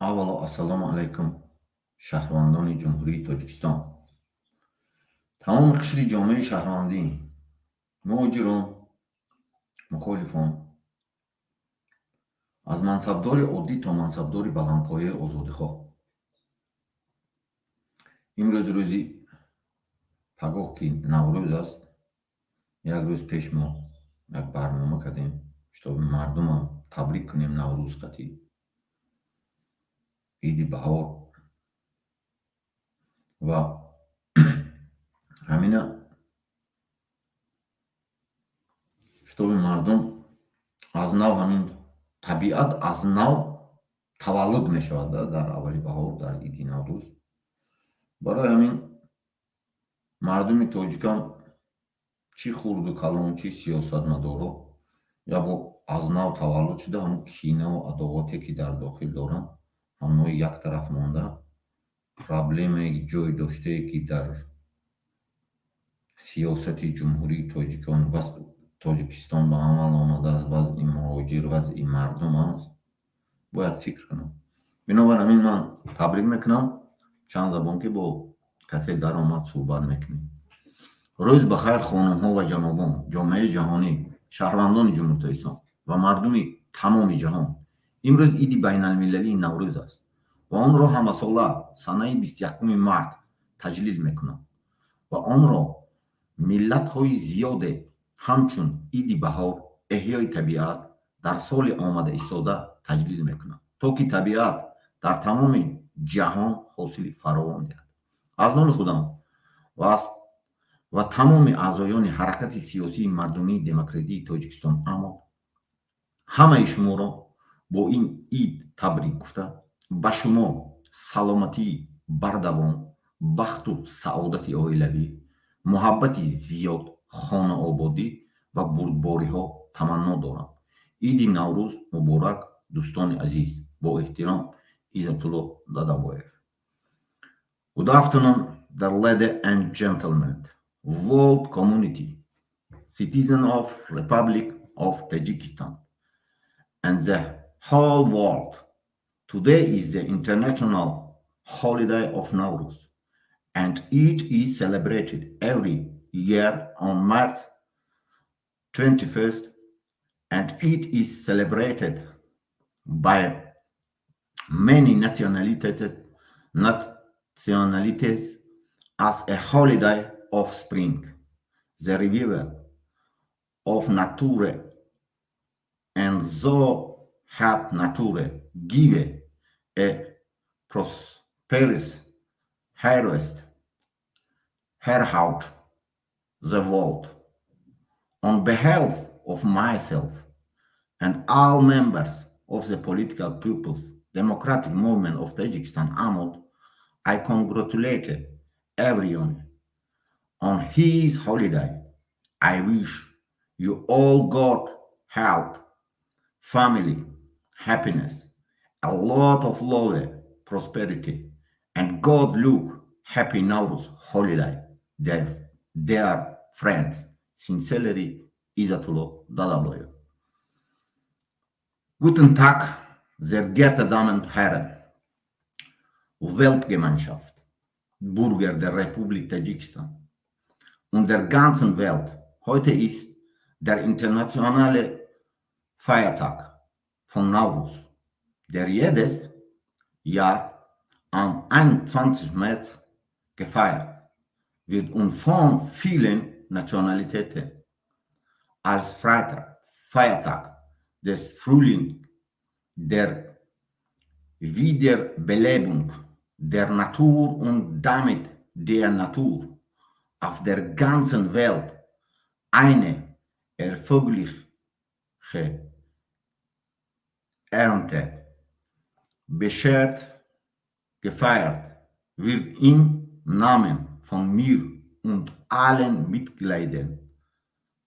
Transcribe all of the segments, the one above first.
аввало ассалому алайкум шаҳрвандони ҷумҳурии Тоҷикистон. тамоми қишри ҷомеаи шаҳрвандӣ, муҳоҷирон, мухолифон, аз мансабдори оддӣ то мансабдори баландпояи озодиҳо. имрӯз рӯзи пагоҳ ки наврӯз аст, як рӯз пеш мо як барнома кардем, шитоби мардумам табрик кунем наврӯз қатӣ иди баҳор ва ҳамина шитоби мардум аз нав ҳамин табиат аз нав таваллуд мешавад дар аввали баҳор дар иди наврӯз. барои ҳамин мардуми тоҷикон чӣ хурду калон чӣ сиёсатмадоро ябо аз нав таваллуд шуда ҳамн кинаву адовате ки дар дохил доранд ҳамнои як тараф монда проблемаи ҷой доштае ки дар сиёсати ҷумҳурии Тоҷикистон ба амал омадааст, вазъи муҳоҷир, вазъи мардум аст, бояд фикр кунам. бинобар ҳамин ман табрик мекунам чанд забон ки бо касе даромад суҳбат мекунем. рӯз ба хайр хонумҳо ва ҷанобон, ҷомеаи ҷаҳонӣ, шаҳрвандони ҷумҳурии Тоҷикистон ва мардуми тамоми ҷаҳон. имрӯз иди байналмилалии наврӯз аст ва онро ҳамасола санаи 21 март таҷлил мекунам ва онро миллатҳои зиёде ҳамчун иди баҳор, эҳёи табиат дар соли омада истода таҷлил мекунам, то ки табиат дар тамоми ҷаҳон ҳосили фаровон диҳад. аз номи худам ва тамоми аъзоёни ҳаракати сиёсии мардумии демократии Тоҷикистон АМОТ ҳамаи шуморо бо ин ид табрик гуфта ба шумо саломатии бардавом, бахту саодати оилавӣ, муҳаббати зиёд, хонаободӣ ва бурдбориҳо таманно дорам. иди Навруз Муборак, дӯстони азиз. Бо эҳтиром, Izzatullo Dadaboyev. Good afternoon, dear ladies and gentlemen, world community, citizen of Republic of Tajikistan, and the whole world. Today is the international holiday of Nawruz, and it is celebrated every year on March 21st, and it is celebrated by many nationalities as a holiday of spring, the revival of nature, and so had nature give a prosperous harvest throughout the world. On behalf of myself and all members of the political people's democratic movement of Tajikistan AMOT, I congratulate everyone on his holiday. I wish you all God health, family, happiness, a lot of love, prosperity, and God look happy Nawruz holiday, dear friends. Sincerely, Izzatullo Dadaboyev. Guten Tag, sehr geehrte Damen und Herren, Weltgemeinschaft, Bürger der Republik Tajikistan und der ganzen Welt. Heute ist der internationale Feiertag von Nawruz, der jedes Jahr am 21. März gefeiert wird und von vielen Nationalitäten als Feiertag des Frühlings, der Wiederbelebung der Natur und damit der Natur auf der ganzen Welt eine erfolgreiche Ernte beschert gefeiert wird im Namen von mir und allen Mitgliedern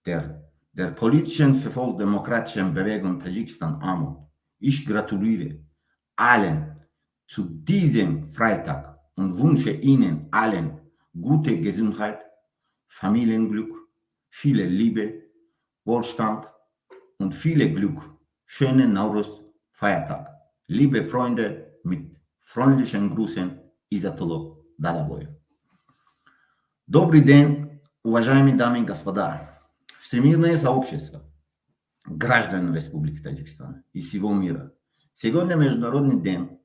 der politischen Verfolgungsdemokratischen Bewegung Tajikistan AMOT. Ich gratuliere allen zu diesem Freitag und wünsche Ihnen allen gute Gesundheit, Familienglück, viele Liebe, Wohlstand und viel Glück. Schönen Nawruz Feiertag. Liebe Freunde mit freundlichen Grüßen, Изатоло Дадабоев. Добрый день, уважаемые дамы и господа. Всемирное сообщество, граждане Республики Таджикистан и всего мира. Сегодня Международный день,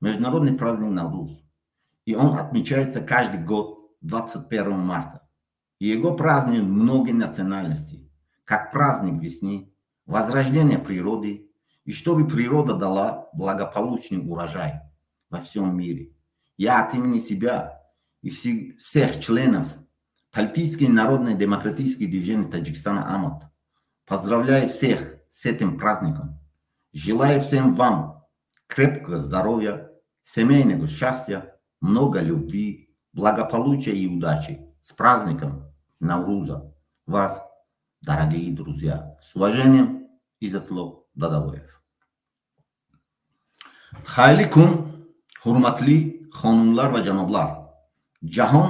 международный праздник Навруз. И он отмечается каждый год 21 марта. И его празднуют многие национальности, как праздник весны, возрождения природы, и чтобы природа дала благополучный урожай во всем мире. Я от имени себя и всех членов политической и народной демократической движения Таджикистана АМОТ поздравляю всех с этим праздником. Желаю всем вам крепкого здоровья, семейного счастья, много любви, благополучия и удачи. С праздником Навруза вас, дорогие друзья. С уважением, Изатло Дадабоев. Хайли кун, хурматли хонумлар ва ҷаноблар. Ҷаҳон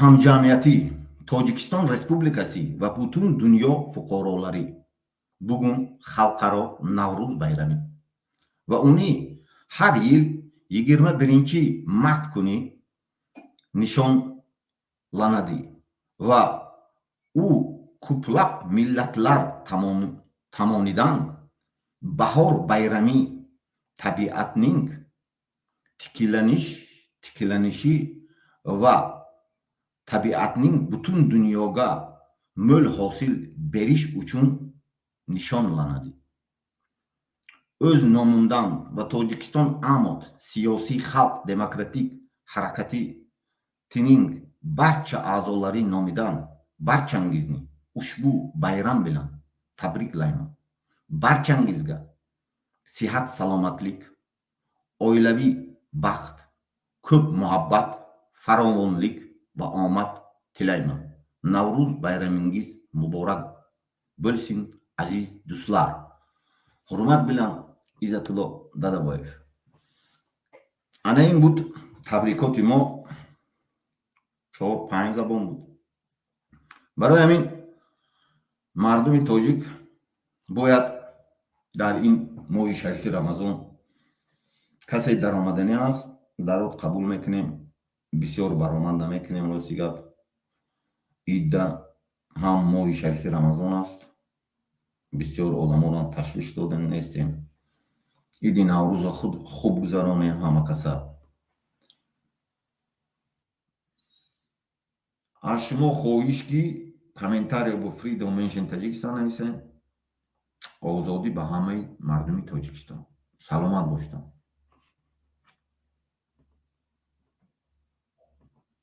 ҳамҷамъияти Тоҷикистон Республикаси ва бутун дунё фуқароларӣ бугун халқаро Навруз байрамӣ ва уни ҳар йил 21 март куни нишонланадӣ ва ӯ кӯплаб миллатлар тамонидан баҳор байрамӣ табиатнинг тикиланишӣ ва табиатнинг бутун дунёга мӯл ҳосил бериш учун нишонланадӣ. O'z nomidan va Tojikiston AMOT siyosiy xalq demokratik harakatining barcha a'zolari nomidan barchangizni ushbu bayram bilan tabriklayman. Barchangizga sihat salomatlik, oilaviy baxt, ko'p muhabbat, farovonlik va omad tilayman. Navruz bayramingiz muborak bo'lsin aziz do'stlar. Hurmat bilan Изатоло Дадабоев. Ана ин буд табрикоти мо 4-5 забон буд. Барои ҳамин мардуми тоҷик бояд дар ин моҳи шарифи Рамазон касе даромадани аст, дарод қабул мекунем, бисёр баромада мекунем. Рости гап идда ҳам моҳи шарифи Рамазон аст. бисёр одамонро ташвиш додем нестем. иди Наврузро хуб гузаронем ҳама каса. аз шумо хоҳиш ки комментария бо Freedom Mention Tajikistan нависем. озодӣ ба ҳамаи мардуми Тоҷикистон. Саломат бошед.